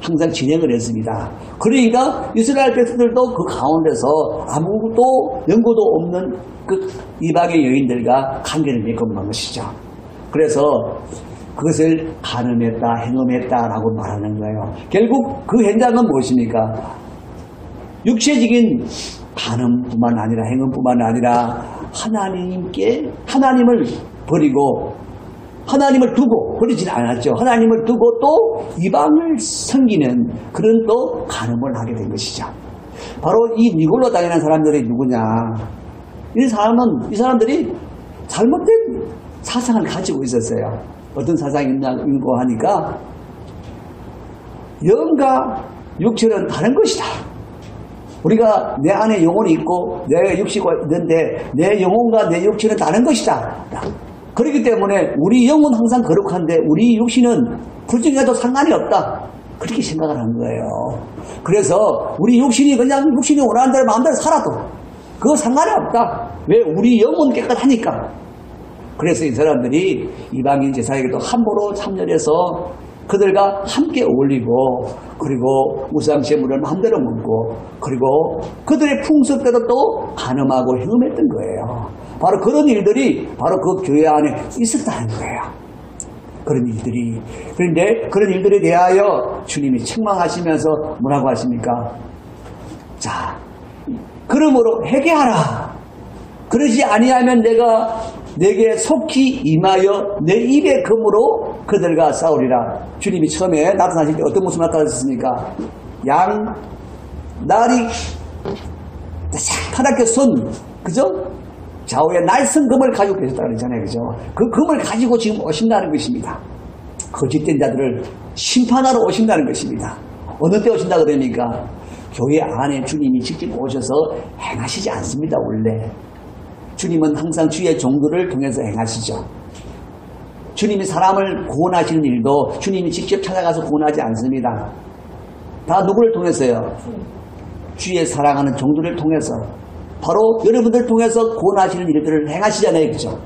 항상 진행을 했습니다. 그러니까 이스라엘 백성들도 그 가운데서 아무것도 연고도 없는 그 이방의 여인들과 관계를 맺고 있는 것이죠. 그래서 그것을 간음했다, 행음했다라고 말하는 거예요. 결국 그 현장은 무엇입니까? 육체적인 간음뿐만 아니라 행음뿐만 아니라 하나님을 버리고, 하나님을 두고 버리진 않았죠. 하나님을 두고 또 이방을 섬기는 그런 또 간음을 하게 된 것이죠. 바로 이 니골로 당하는 사람들이 누구냐? 이 사람들이 잘못된 사상을 가지고 있었어요. 어떤 사상이 있냐고 하니까 영과 육체는 다른 것이다. 우리가 내 안에 영혼이 있고 내 육체가 있는데 내 영혼과 내 육체는 다른 것이다. 그렇기 때문에 우리 영혼은 항상 거룩한데 우리 육신은 불정해도 상관이 없다. 그렇게 생각을 한 거예요. 그래서 우리 육신이 그냥 육신이 원하는 대로 마음대로 살아도 그거 상관이 없다. 왜? 우리 영혼은 깨끗하니까. 그래서 이 사람들이 이방인 제사에게도 함부로 참여해서 그들과 함께 어울리고, 그리고 우상 제물을 마음대로 먹고, 그리고 그들의 풍습대로 또 간음하고 행음했던 거예요. 바로 그런 일들이 바로 그 교회 안에 있었다는 거예요. 그런 일들이. 그런데 그런 일들에 대하여 주님이 책망하시면서 뭐라고 하십니까? 자, 그러므로 회개하라. 그러지 아니하면 내가 내게 속히 임하여 내 입의 검으로 그들과 싸우리라. 주님이 처음에 나타나실 때 어떤 모습 나타나셨습니까? 날이 파랗게 선, 그죠? 좌우에 날선 검을 가지고 계셨다고 그러잖아요, 그죠? 그 검을 가지고 지금 오신다는 것입니다. 거짓된 자들을 심판하러 오신다는 것입니다. 어느 때 오신다 그러니까? 교회 안에 주님이 직접 오셔서 행하시지 않습니다, 원래. 주님은 항상 주의 종들을 통해서 행하시죠. 주님이 사람을 구원하시는 일도 주님이 직접 찾아가서 구원하지 않습니다. 다 누구를 통해서요? 주의 사랑하는 종들을 통해서, 바로 여러분들을 통해서 구원하시는 일들을 행하시잖아요, 그죠?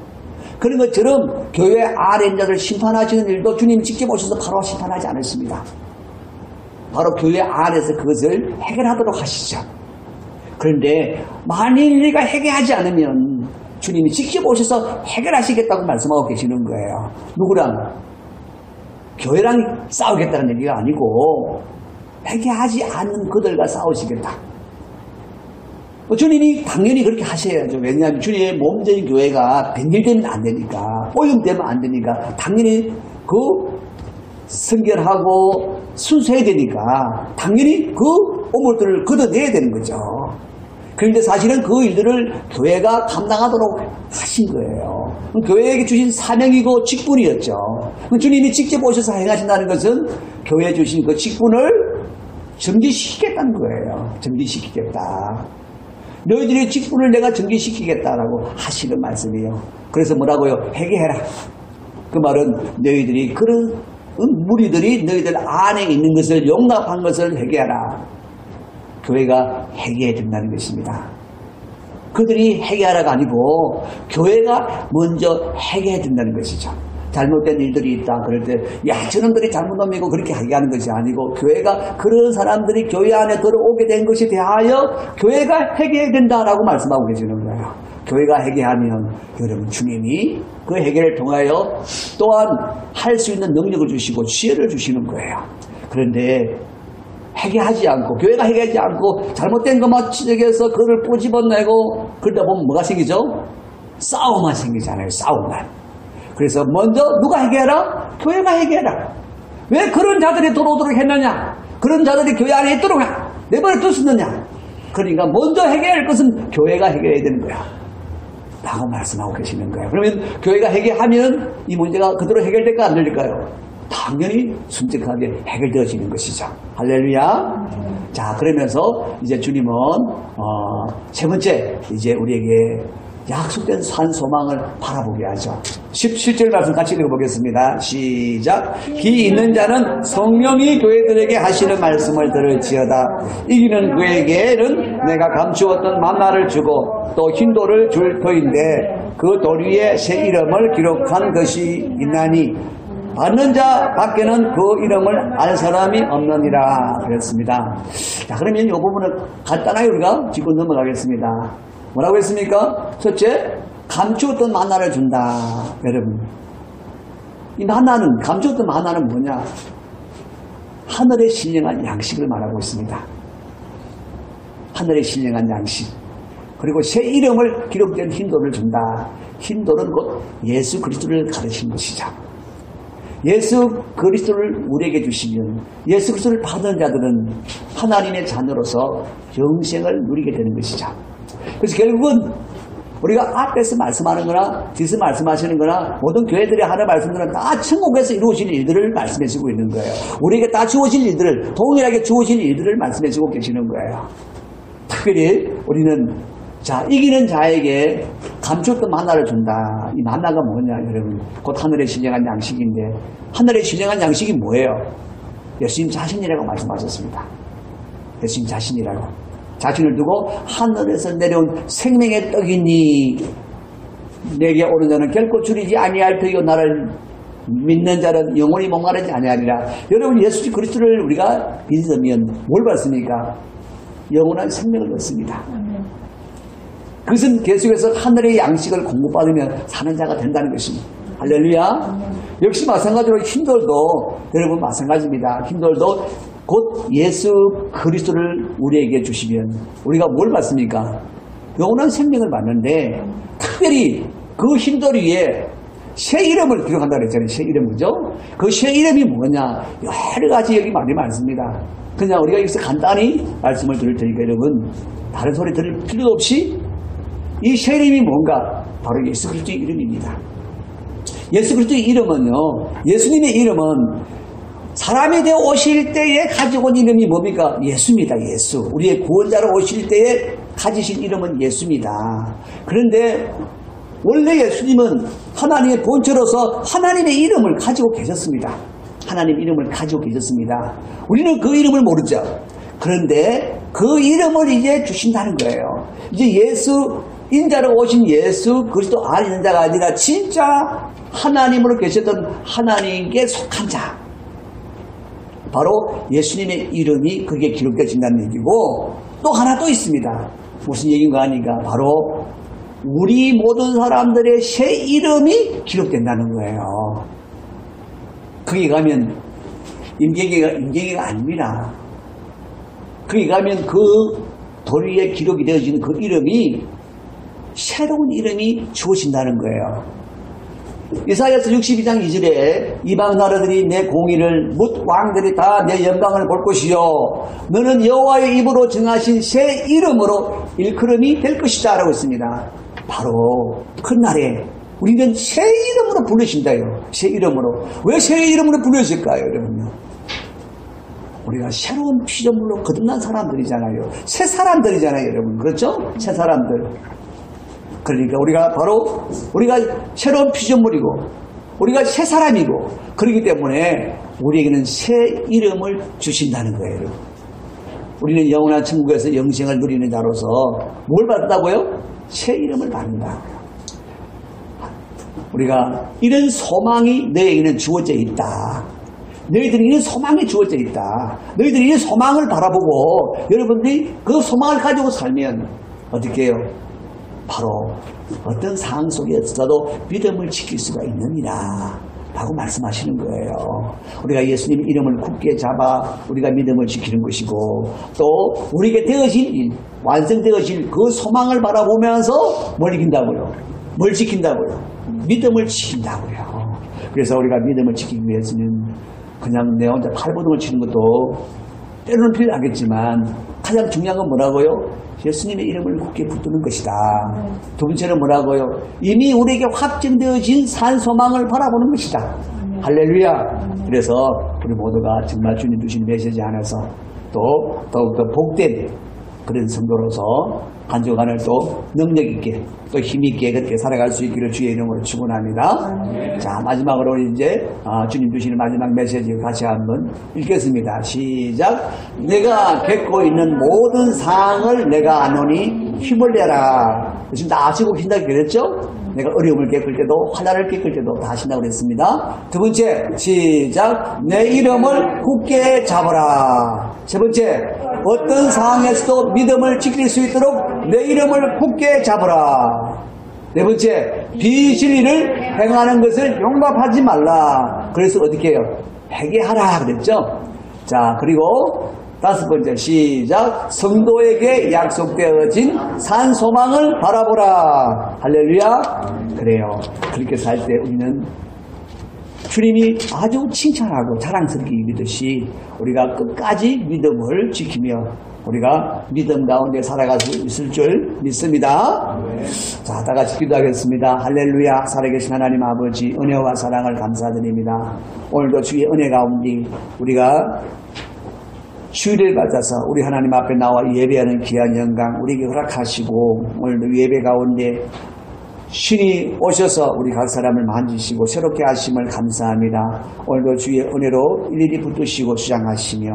그런 것처럼 교회 안에 있는 자들을 심판하시는 일도 주님이 직접 오셔서 바로 심판하지 않으십니다. 바로 교회 안에서 그것을 해결하도록 하시죠. 그런데 만일 우리가 해결하지 않으면 주님이 직접 오셔서 해결하시겠다고 말씀하고 계시는 거예요. 누구랑? 교회랑 싸우겠다는 얘기가 아니고 해결하지 않는 그들과 싸우시겠다. 주님이 당연히 그렇게 하셔야죠. 왜냐하면 주님의 몸적인 교회가 변질되면 안 되니까, 오염되면 안 되니까 당연히 그 성결하고 순수해야 되니까 당연히 그 오물들을 걷어내야 되는 거죠. 그런데 사실은 그 일들을 교회가 감당하도록 하신 거예요. 교회에게 주신 사명이고 직분이었죠. 주님이 직접 오셔서 행하신다는 것은 교회에 주신 그 직분을 정지시키겠다는 거예요. 정지시키겠다. 너희들의 직분을 내가 정지시키겠다라고 하시는 말씀이에요. 그래서 뭐라고요? 회개해라. 그 말은 너희들이 그런 무리들이 너희들 안에 있는 것을 용납한 것을 회개하라. 교회가 회개해야 된다는 것입니다. 그들이 회개하라가 아니고 교회가 먼저 회개해야 된다는 것이죠. 잘못된 일들이 있다 그럴 때 야 저놈들이 잘못놈이고 그렇게 얘기하는 것이 아니고 교회가 그런 사람들이 교회 안에 들어오게 된 것에 대하여 교회가 회개해야 된다라고 말씀하고 계시는 거예요. 교회가 회개하면 여러분 주님이 그 회개를 통하여 또한 할 수 있는 능력을 주시고 지혜를 주시는 거예요. 그런데 회개하지 않고 교회가 회개하지 않고 잘못된 것만 지적해서 그를 꼬집어내고 그러다 보면 뭐가 생기죠? 싸움만 생기잖아요. 싸움만. 그래서 먼저 누가 회개하라? 교회가 회개하라. 왜 그런 자들이 들어오도록 했느냐? 그런 자들이 교회 안에 있도록 내버려 뒀었느냐? 그러니까 먼저 회개할 것은 교회가 해결해야 되는 거야 라고 말씀하고 계시는 거예요. 그러면 교회가 회개하면 이 문제가 그대로 해결될까 안 될까요? 당연히 순직하게 해결되어지는 것이죠. 할렐루야. 자, 그러면서 이제 주님은 세 번째 이제 우리에게 약속된 산 소망을 바라보게 하죠. 17절 말씀 같이 읽어보겠습니다. 시작. 기 있는 자는 성령이 교회들에게 하시는 말씀을 들을지어다. 이기는 그에게는 내가 감추었던 만나를 주고 또 흰돌을 줄 터인데 그 돌 위에 새 이름을 기록한 것이 있나니 받는 자 밖에는 그 이름을 알 사람이 없느니라 그랬습니다. 자, 그러면 이 부분을 간단하게 우리가 짚고 넘어가겠습니다. 뭐라고 했습니까? 첫째, 감추었던 만나를 준다. 여러분, 이 만나는, 감추었던 만나는 뭐냐? 하늘에 신령한 양식을 말하고 있습니다. 하늘에 신령한 양식. 그리고 새 이름을 기록된 흰돌을 준다. 흰돌은 곧 예수 그리스도를 가르치는 것이죠. 예수 그리스도를 우리에게 주시면 예수 그리스도를 받은 자들은 하나님의 자녀로서 영생을 누리게 되는 것이죠. 그래서 결국은 우리가 앞에서 말씀하는 거나 뒤에서 말씀하시는 거나 모든 교회들이 하는 말씀들은 다 천국에서 이루어질 일들을 말씀해 주고 있는 거예요. 우리에게 다 주어질 일들을, 동일하게 주어질 일들을 말씀해 주고 계시는 거예요. 특별히 우리는 자, 이기는 자에게 감추었던 만나를 준다. 이 만나가 뭐냐, 여러분? 곧 하늘에 신령한 양식인데, 하늘에 신령한 양식이 뭐예요? 예수님 자신이라고 말씀하셨습니다. 예수님 자신이라고. 자신을 두고 하늘에서 내려온 생명의 떡이니 내게 오는 자는 결코 줄이지 아니할 터이요 나를 믿는 자는 영원히 목마르지 아니하리라. 여러분, 예수 그리스도를 우리가 믿으면 뭘 받습니까? 영원한 생명을 얻습니다. 그것은 계속해서 하늘의 양식을 공급받으면 사는 자가 된다는 것입니다. 할렐루야. 역시 마찬가지로 흰돌도 여러분 마찬가지입니다. 흰돌도 곧 예수 그리스도를 우리에게 주시면 우리가 뭘 받습니까? 영원한 생명을 받는데 특별히 그 흰돌이에 새 이름을 기록한다고 했잖아요. 새 이름, 그죠? 그 새 이름이 뭐냐? 여러 가지 여기 말이 많습니다. 그냥 우리가 여기서 간단히 말씀을 드릴 테니까 여러분, 다른 소리 들을 필요도 없이 이 새 이름이 뭔가? 바로 예수 그리스도의 이름입니다. 예수 그리스도의 이름은요, 예수님의 이름은 사람이 되어 오실 때에 가지고 온 이름이 뭡니까? 예수입니다. 예수. 우리의 구원자로 오실 때에 가지신 이름은 예수입니다. 그런데 원래 예수님은 하나님의 본체로서 하나님의 이름을 가지고 계셨습니다. 하나님 이름을 가지고 계셨습니다. 우리는 그 이름을 모르죠. 그런데 그 이름을 이제 주신다는 거예요. 이제 예수 인자로 오신 예수 그리스도 안에 있는 자가 아니라 진짜 하나님으로 계셨던 하나님께 속한 자, 바로 예수님의 이름이 그게 기록되어진다는 얘기고, 또 하나 또 있습니다. 무슨 얘기인가 하니까 바로 우리 모든 사람들의 새 이름이 기록된다는 거예요. 거기 가면 임계기가 아닙니다. 거기 가면 그 돌 위에 기록이 되어지는 그 이름이 새로운 이름이 주어진다는 거예요. 이사야서 62장 2절에 이방 나라들이 내 공의를 뭇 왕들이 다 내 영광을 볼 것이요 너는 여호와의 입으로 정하신 새 이름으로 일컬음이 될 것이다 라고 했습니다. 바로 큰 날에 우리는 새 이름으로 부르신다요. 새 이름으로. 왜 새 이름으로 부르실까요, 여러분요? 우리가 새로운 피조물로 거듭난 사람들이잖아요. 새 사람들이잖아요, 여러분. 그렇죠? 새 사람들. 그러니까 우리가 새로운 피조물이고 우리가 새 사람이고, 그렇기 때문에 우리에게는 새 이름을 주신다는 거예요. 우리는 영원한 천국에서 영생을 누리는 자로서 뭘 받는다고요? 새 이름을 받는다고요. 우리가 이런 소망이 너에게는 주어져 있다. 너희들이 이런 소망이 주어져 있다. 너희들이 이런 소망을 바라보고 여러분들이 그 소망을 가지고 살면 어떻게 해요? 바로 어떤 상황 속에서도 믿음을 지킬 수가 있느니라 라고 말씀하시는 거예요. 우리가 예수님 이름을 굳게 잡아 우리가 믿음을 지키는 것이고, 또 우리에게 되어진 완성되어질 그 소망을 바라보면서 뭘 이긴다고요? 뭘 지킨다고요? 믿음을 지킨다고요. 그래서 우리가 믿음을 지키기 위해서는 그냥 내 혼자 팔보동을 치는 것도 때로는 필요하겠지만, 가장 중요한 건 뭐라고요? 예수님의 이름을 굳게 붙드는 것이다. 두 번째는 뭐라고요? 이미 우리에게 확정되어진 산 소망을 바라보는 것이다. 할렐루야. 그래서 우리 모두가 정말 주님 주신 메시지 안에서 또 더욱더 복된 그런 성도로서 한 주간을 또 능력 있게 또 힘 있게 그렇게 살아갈 수 있기를 주의 이름으로 축원합니다. 자, 마지막으로 이제 주님 주시는 마지막 메시지 같이 한번 읽겠습니다. 시작. 내가 겪고 있는 모든 상황을 내가 아노니 힘을 내라. 지금 다 아시고 계신다고 그랬죠? 내가 어려움을 겪을 때도 환난을 겪을 때도 다 하신다고 그랬습니다. 두 번째, 시작. 내 이름을 굳게 잡아라. 세 번째, 어떤 상황에서도 믿음을 지킬 수 있도록 내 이름을 굳게 잡아라. 네 번째, 비진리를 행하는 것을 용납하지 말라. 그래서 어떻게 해요? 회개하라 그랬죠? 자, 그리고 다섯 번째, 시작. 성도에게 약속되어진 산 소망을 바라보라. 할렐루야. 그래요. 그렇게 살 때 우리는 주님이 아주 칭찬하고 자랑스럽게 이르듯이 우리가 끝까지 믿음을 지키며 우리가 믿음 가운데 살아갈 수 있을 줄 믿습니다. 자, 다 같이 기도하겠습니다. 할렐루야. 살아계신 하나님 아버지, 은혜와 사랑을 감사드립니다. 오늘도 주의 은혜 가운데 우리가 주일을 맞아서 우리 하나님 앞에 나와 예배하는 귀한 영광 우리에게 허락하시고, 오늘도 예배 가운데 신이 오셔서 우리 각 사람을 만지시고 새롭게 하심을 감사합니다. 오늘도 주의 은혜로 일일이 붙드시고 주장하시며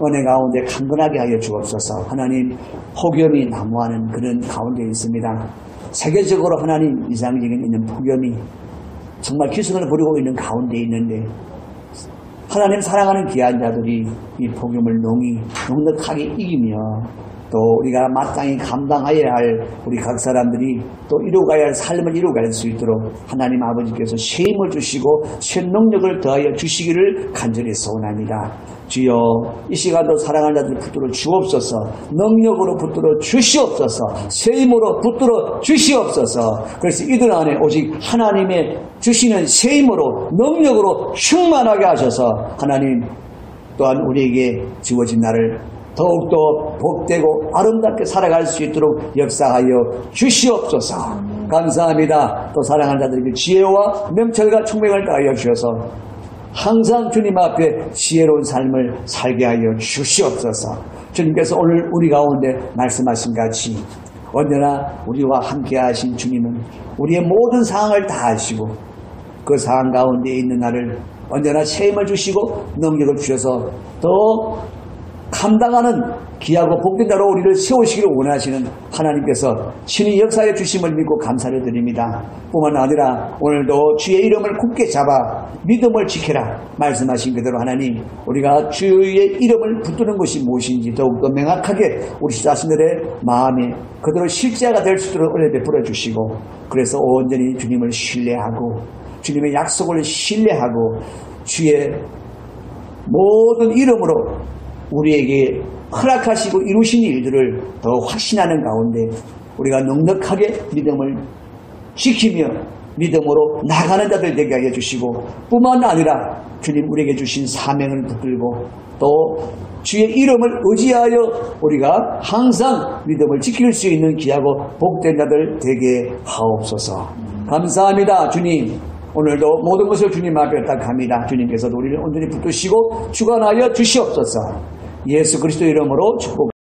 은혜 가운데 강건하게 하여 주옵소서. 하나님, 폭염이 난무하는 그런 가운데 있습니다. 세계적으로 하나님 이상적인 있는 폭염이 정말 기승을 부리고 있는 가운데 있는데, 하나님 사랑하는 귀한 자들이 이 폭염을 넉넉하게 이기며 또 우리가 마땅히 감당해야 할 우리 각 사람들이 또 이루어가야 할 삶을 이루어갈 수 있도록 하나님 아버지께서 새 힘을 주시고 새 능력을 더하여 주시기를 간절히 소원합니다. 주여 이 시간도 사랑하는 자들 붙들어 주옵소서. 능력으로 붙들어 주시옵소서. 새 힘으로 붙들어 주시옵소서. 그래서 이들 안에 오직 하나님의 주시는 새 힘으로 능력으로 충만하게 하셔서 하나님 또한 우리에게 주어진 날을 더욱더 복되고 아름답게 살아갈 수 있도록 역사하여 주시옵소서. 감사합니다. 또 사랑하는 자들에게 지혜와 명철과 총명을 더하여 주셔서 항상 주님 앞에 지혜로운 삶을 살게 하여 주시옵소서. 주님께서 오늘 우리 가운데 말씀하신 같이 언제나 우리와 함께 하신 주님은 우리의 모든 상황을 다 아시고 그 상황 가운데 있는 나를 언제나 새 힘을 주시고 능력을 주셔서 더 감당하는 귀하고 복된 자로 우리를 세우시기를 원하시는 하나님께서 친히 역사해 주심을 믿고 감사를 드립니다. 뿐만 아니라 오늘도 주의 이름을 굳게 잡아 믿음을 지켜라 말씀하신 그대로 하나님 우리가 주의 이름을 붙드는 것이 무엇인지 더욱더 명확하게 우리 자신들의 마음에 그대로 실제가 될 수 있도록 은혜 베풀어 주시고 그래서 온전히 주님을 신뢰하고 주님의 약속을 신뢰하고 주의 모든 이름으로 우리에게 허락하시고 이루신 일들을 더 확신하는 가운데 우리가 넉넉하게 믿음을 지키며 믿음으로 나가는 자들 되게 하여 주시고 뿐만 아니라 주님 우리에게 주신 사명을 붙들고 또 주의 이름을 의지하여 우리가 항상 믿음을 지킬 수 있는 귀하고 복된 자들 되게 하옵소서. 감사합니다. 주님 오늘도 모든 것을 주님 앞에 딱합니다. 주님께서도 우리를 온전히 붙드시고 주관하여 주시옵소서. 예수 그리스도 이름으로 축복